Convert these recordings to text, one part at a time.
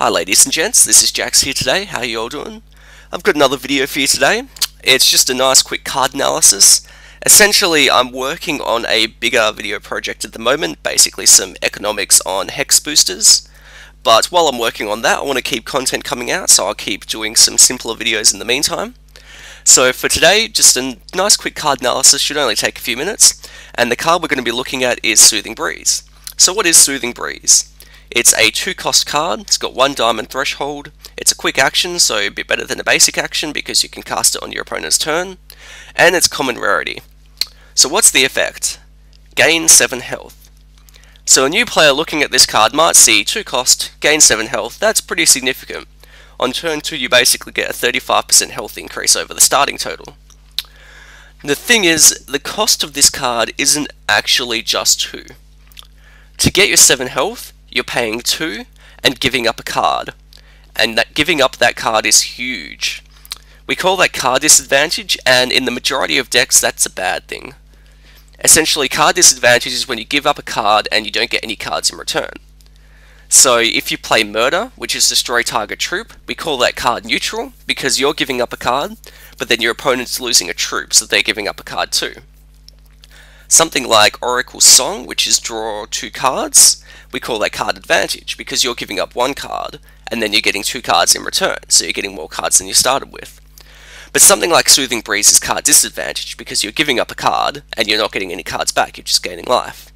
Hi ladies and gents, this is Jax here today. How you all doing? I've got another video for you today. It's just a nice quick card analysis. Essentially, I'm working on a bigger video project at the moment, basically some economics on hex boosters. But while I'm working on that, I want to keep content coming out, so I'll keep doing some simpler videos in the meantime. So for today, just a nice quick card analysis, should only take a few minutes. And the card we're going to be looking at is Soothing Breeze. So what is Soothing Breeze? It's a 2-cost card, it's got 1 diamond threshold, it's a quick action, so a bit better than a basic action because you can cast it on your opponent's turn, and it's common rarity. So what's the effect? Gain 7 health. So a new player looking at this card might see 2 cost, gain 7 health, that's pretty significant. On turn 2 you basically get a 35% health increase over the starting total. The thing is, the cost of this card isn't actually just 2. To get your 7 health, you're paying 2 and giving up a card, and that giving up that card is huge. We call that card disadvantage, and in the majority of decks that's a bad thing. Essentially, card disadvantage is when you give up a card and you don't get any cards in return. So if you play Murder, which is destroy target troop, we call that card neutral because you're giving up a card, but then your opponent's losing a troop, so they're giving up a card too. Something like Oracle Song, which is draw 2 cards, we call that card advantage because you're giving up 1 card and then you're getting 2 cards in return, so you're getting more cards than you started with. But something like Soothing Breeze is card disadvantage because you're giving up a card and you're not getting any cards back, you're just gaining life.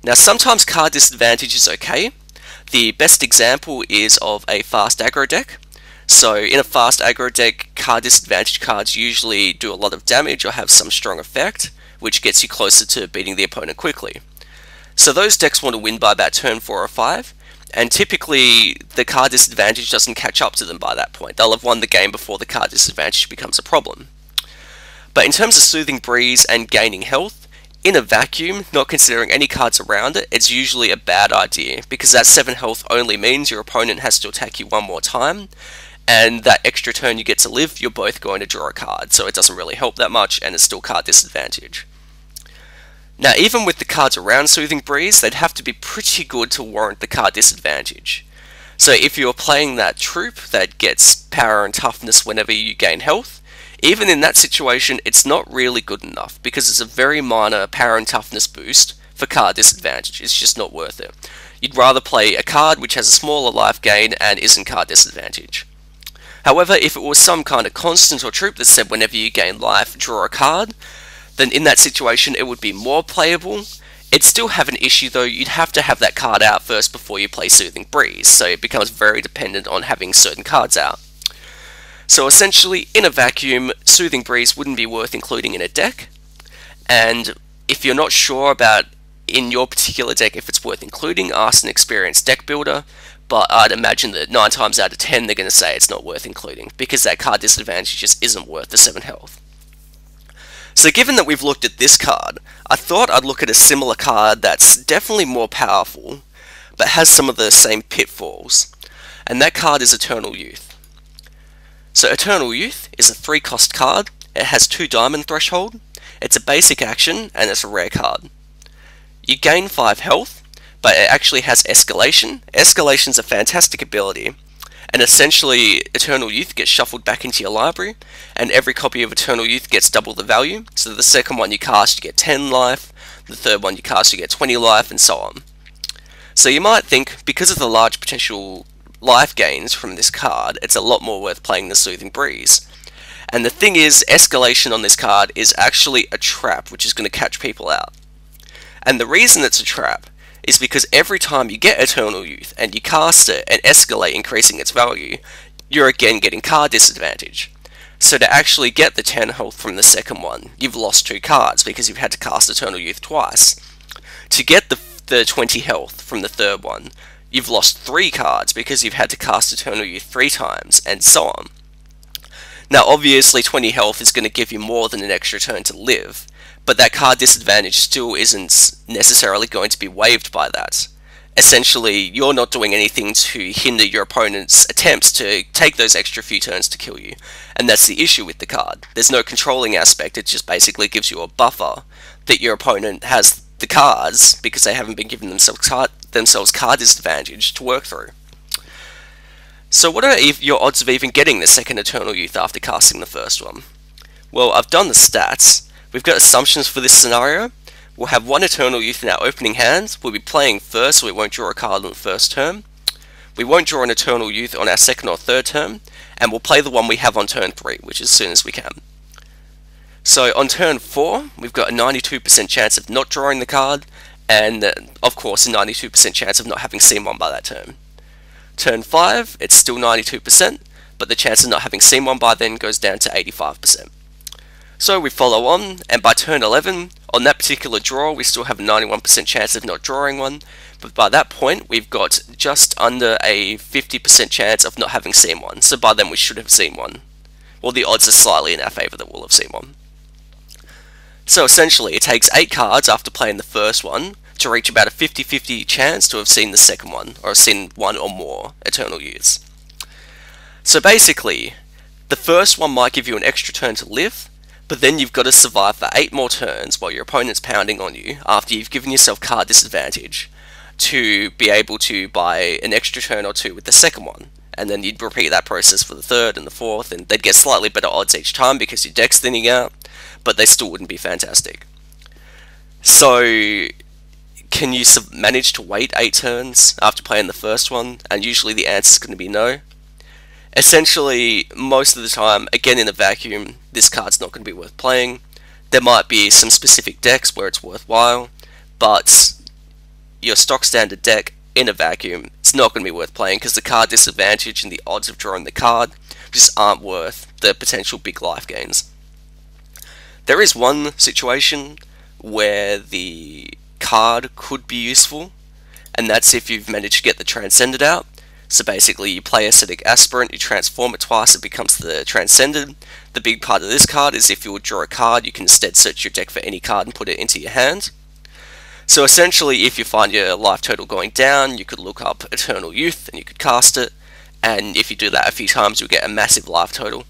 Now sometimes card disadvantage is okay. The best example is of a fast aggro deck. So in a fast aggro deck, card disadvantage cards usually do a lot of damage or have some strong effect, which gets you closer to beating the opponent quickly. So those decks want to win by about turn 4 or 5, and typically the card disadvantage doesn't catch up to them by that point. They'll have won the game before the card disadvantage becomes a problem. But in terms of Soothing Breeze and gaining health, in a vacuum, not considering any cards around it, it's usually a bad idea, because that 7 health only means your opponent has to attack you 1 more time, and that extra turn you get to live, you're both going to draw a card, so it doesn't really help that much, and it's still card disadvantage. Now, even with the cards around Soothing Breeze, they'd have to be pretty good to warrant the card disadvantage. So if you're playing that troop that gets power and toughness whenever you gain health, even in that situation, it's not really good enough, because it's a very minor power and toughness boost for card disadvantage. It's just not worth it. You'd rather play a card which has a smaller life gain and isn't card disadvantage. However, if it was some kind of constant or troop that said whenever you gain life, draw a card, then in that situation it would be more playable. It'd still have an issue though, you'd have to have that card out first before you play Soothing Breeze, so it becomes very dependent on having certain cards out. So essentially, in a vacuum, Soothing Breeze wouldn't be worth including in a deck, and if you're not sure about in your particular deck if it's worth including, ask an experienced deck builder, but I'd imagine that 9 times out of 10 they're going to say it's not worth including, because that card disadvantage just isn't worth the 7 health. So given that we've looked at this card, I thought I'd look at a similar card that's definitely more powerful, but has some of the same pitfalls, and that card is Eternal Youth. So Eternal Youth is a 3-cost card, it has 2 diamond threshold, it's a basic action, and it's a rare card. You gain 5 health, but it actually has Escalation. Escalation's a fantastic ability, and essentially Eternal Youth gets shuffled back into your library, and every copy of Eternal Youth gets double the value. So the second one you cast you get 10 life, the third one you cast you get 20 life, and so on. So you might think, because of the large potential life gains from this card, it's a lot more worth playing the Soothing Breeze. And the thing is, Escalation on this card is actually a trap which is going to catch people out. And the reason it's a trap is because every time you get Eternal Youth and you cast it and escalate increasing its value, you're again getting card disadvantage. So to actually get the 10 health from the second one, you've lost 2 cards because you've had to cast Eternal Youth twice. To get the 20 health from the third one, you've lost 3 cards because you've had to cast Eternal Youth 3 times, and so on. Now obviously 20 health is going to give you more than an extra turn to live, but that card disadvantage still isn't necessarily going to be waived by that. Essentially, you're not doing anything to hinder your opponent's attempts to take those extra few turns to kill you, and that's the issue with the card. There's no controlling aspect, it just basically gives you a buffer that your opponent has the cards, because they haven't been given themselves card disadvantage, to work through. So what are your odds of even getting the second Eternal Youth after casting the first one? Well, I've done the stats. We've got assumptions for this scenario. We'll have one Eternal Youth in our opening hand. We'll be playing first, so we won't draw a card on the first turn. We won't draw an Eternal Youth on our second or third turn, and we'll play the one we have on turn 3, which is as soon as we can. So on turn 4, we've got a 92% chance of not drawing the card, and of course a 92% chance of not having seen one by that turn. Turn 5, it's still 92%, but the chance of not having seen one by then goes down to 85%. So we follow on, and by turn 11, on that particular draw, we still have a 91% chance of not drawing one, but by that point, we've got just under a 50% chance of not having seen one, so by then we should have seen one. Well, the odds are slightly in our favour that we'll have seen one. So essentially, it takes 8 cards after playing the first one to reach about a 50-50 chance to have seen the second one, or seen one or more Eternal Youths. So basically, the first one might give you an extra turn to live, but then you've got to survive for 8 more turns while your opponent's pounding on you after you've given yourself card disadvantage to be able to buy an extra turn or 2 with the second one. And then you'd repeat that process for the third and the fourth, and they'd get slightly better odds each time because your deck's thinning out, but they still wouldn't be fantastic. So, can you manage to wait 8 turns after playing the first one? And usually the answer is going to be no. Essentially, most of the time, again in a vacuum, this card's not going to be worth playing. There might be some specific decks where it's worthwhile, but your stock standard deck in a vacuum, it's not going to be worth playing because the card disadvantage and the odds of drawing the card just aren't worth the potential big life gains. There is one situation where the card could be useful, and that's if you've managed to get the Transcended out. So basically you play Ascetic Aspirant, you transform it twice, it becomes the Transcended. The big part of this card is if you would draw a card, you can instead search your deck for any card and put it into your hand. So essentially, if you find your life total going down, you could look up Eternal Youth and you could cast it, and if you do that a few times, you'll get a massive life total.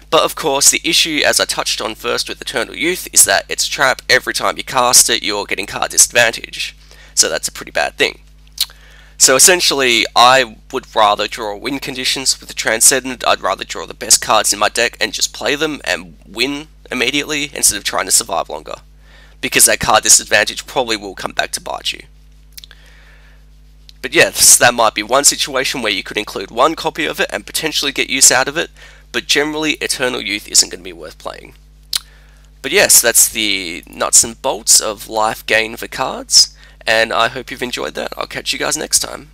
But of course, the issue, as I touched on first with Eternal Youth, is that it's a trap. Every time you cast it, you're getting card disadvantage. So that's a pretty bad thing. So essentially, I would rather draw win conditions with the Transcendent. I'd rather draw the best cards in my deck and just play them and win immediately instead of trying to survive longer, because that card disadvantage probably will come back to bite you. But yes, that might be one situation where you could include one copy of it and potentially get use out of it, but generally Eternal Youth isn't going to be worth playing. But yes, that's the nuts and bolts of life gain for cards, and I hope you've enjoyed that. I'll catch you guys next time.